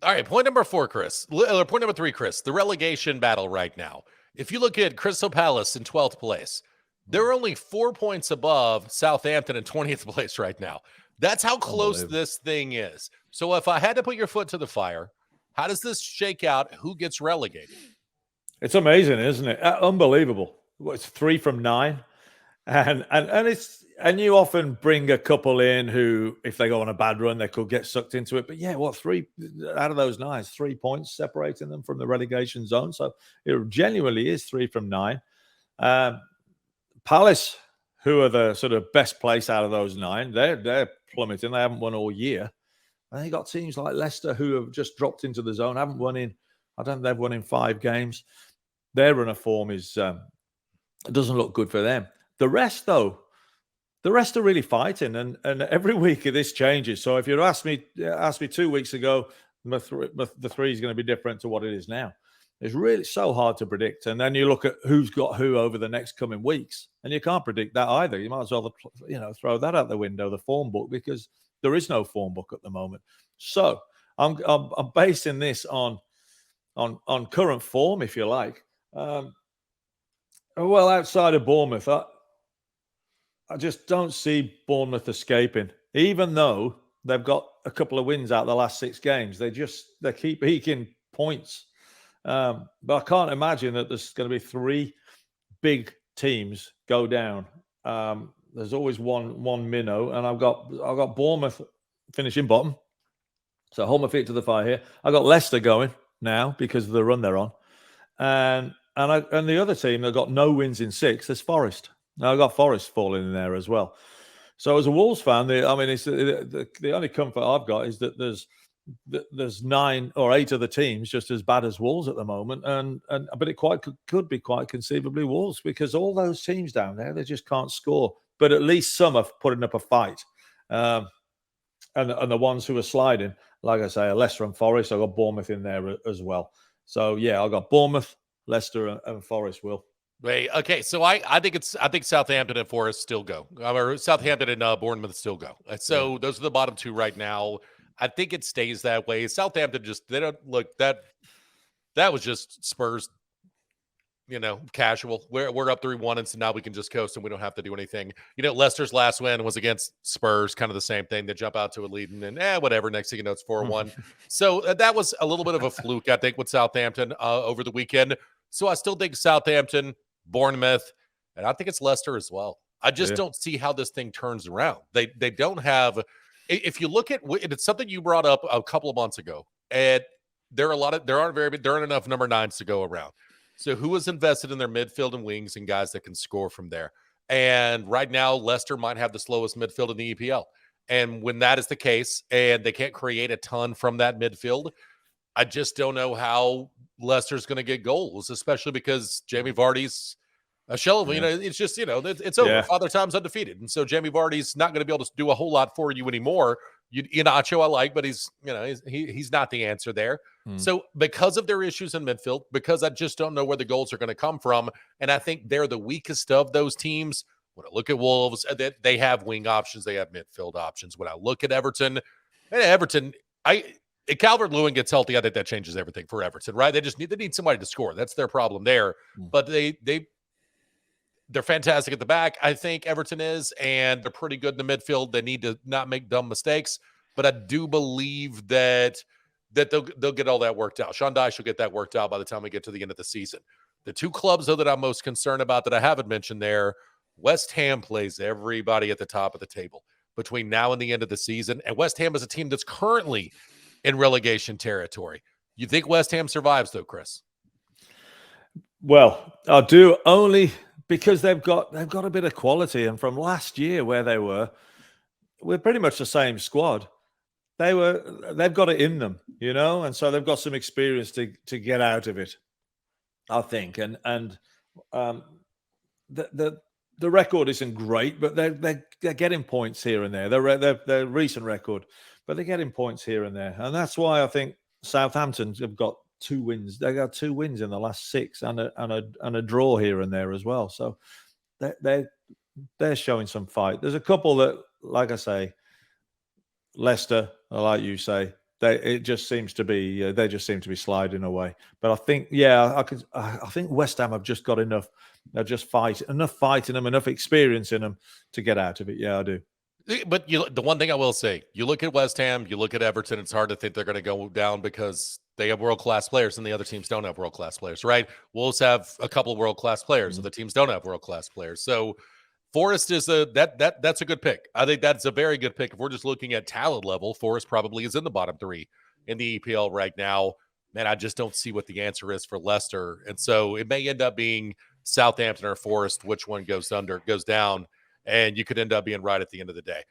All right, point number 4, Chris. Or point number 3, Chris. The relegation battle right now. If you look at Crystal Palace in 12th place, they're only 4 points above Southampton in 20th place right now. That's how close this thing is. So if I had to put your foot to the fire, how does this shake out? Who gets relegated? It's amazing, isn't it? Unbelievable. It's 3 from 9. And you often bring a couple in who, if they go on a bad run, they could get sucked into it. But yeah, 3 out of those 9, 3 points separating them from the relegation zone. So it genuinely is 3 from 9. Palace, who are the sort of best place out of those 9, they're plummeting. They haven't won all year. And you got teams like Leicester who have just dropped into the zone, haven't won in. I don't think they've won in 5 games. Their run of form doesn't look good for them. The rest, though, are really fighting, and every week this changes. So if you asked me 2 weeks ago, the 3 is going to be different to what it is now. It's really so hard to predict. And then you look at who's got who over the next coming weeks, and you can't predict that either. You might as well, throw that out the window, the form book, because there is no form book at the moment. So I'm basing this on current form, if you like. Well, outside of Bournemouth, I just don't see Bournemouth escaping, even though they've got a couple of wins out of the last 6 games. They keep eking points. But I can't imagine that there's going to be 3 big teams go down. There's always one minnow, and I've got Bournemouth finishing bottom. So hold my feet to the fire here. I got Leicester going now because of the run they're on, and the other team that got no wins in 6 is Forest. Now I got Forest falling in there as well. So as a Wolves fan, it's the only comfort I've got is that there's 9 or 8 of the teams just as bad as Wolves at the moment, but it could be quite conceivably Wolves, because all those teams down there, they just can't score. But at least some are putting up a fight, and the ones who are sliding, like I say, are Leicester and Forest. I got Bournemouth in there as well. So yeah, I got Bournemouth, Leicester, and Forest. Will. Wait, okay, so I think Southampton and Forest still go, or Southampton and Bournemouth still go. So Those are the bottom 2 right now. I think it stays that way. Southampton they don't look that was just Spurs, casual. We're up 3-1, and so now we can just coast and we don't have to do anything. Leicester's last win was against Spurs, kind of the same thing. They jump out to a lead and then whatever. Next thing you know, it's 4-1. So that was a little bit of a fluke, I think, with Southampton over the weekend. So I still think Southampton, Bournemouth, and I think it's Leicester as well. I just don't see how this thing turns around. They don't have. If you look at it's something you brought up a couple of months ago, and there aren't enough number 9s to go around. So who is invested in their midfield and wings and guys that can score from there? And right now, Leicester might have the slowest midfield in the EPL. And when that is the case, and they can't create a ton from that midfield, I just don't know how Leicester's going to get goals, especially because Jamie Vardy's a shell of, it's just, it's over. Father Time's undefeated. And so Jamie Vardy's not going to be able to do a whole lot for you anymore. Inacho I like, but he's not the answer there. So because of their issues in midfield, because I just don't know where the goals are going to come from, and I think they're the weakest of those teams. When I look at Wolves, they have wing options, they have midfield options. When I look at Everton, if Calvert-Lewin gets healthy, I think that changes everything for Everton, right? They need somebody to score. That's their problem there. But they're fantastic at the back, I think Everton is, and they're pretty good in the midfield. They need to not make dumb mistakes, but I do believe that they'll get all that worked out. Sean Dyche will get that worked out by the time we get to the end of the season. The 2 clubs, though, that I'm most concerned about that I haven't mentioned there, West Ham plays everybody at the top of the table between now and the end of the season, and West Ham is a team that's currently in relegation territory. You think West Ham survives, though, Chris? Well, I do, only because they've got a bit of quality, and from last year where they were pretty much the same squad. They've got it in them, and so they've got some experience to get out of it, I think. And the record isn't great, but they're getting points here and there. Their recent record, but they're getting points here and there, and that's why I think Southampton have got 2 wins. They got 2 wins in the last 6, and a draw here and there as well. So they're showing some fight. There's a couple that, like I say, Leicester, like you say, it just seems to be they just seem to be sliding away. But I think, yeah, I think West Ham have just got enough. They're just enough fight in them, enough experience in them to get out of it. Yeah, I do. But the one thing I will say, you look at West Ham, you look at Everton, it's hard to think they're going to go down because they have world-class players and the other teams don't have world-class players, right? Wolves have a couple of world-class players, and the teams don't have world-class players. So Forest is that's a good pick. I think that's a very good pick. If we're just looking at talent level, Forest probably is in the bottom 3 in the EPL right now. Man, I just don't see what the answer is for Leicester. And so it may end up being Southampton or Forest, which one goes down, and you could end up being right at the end of the day.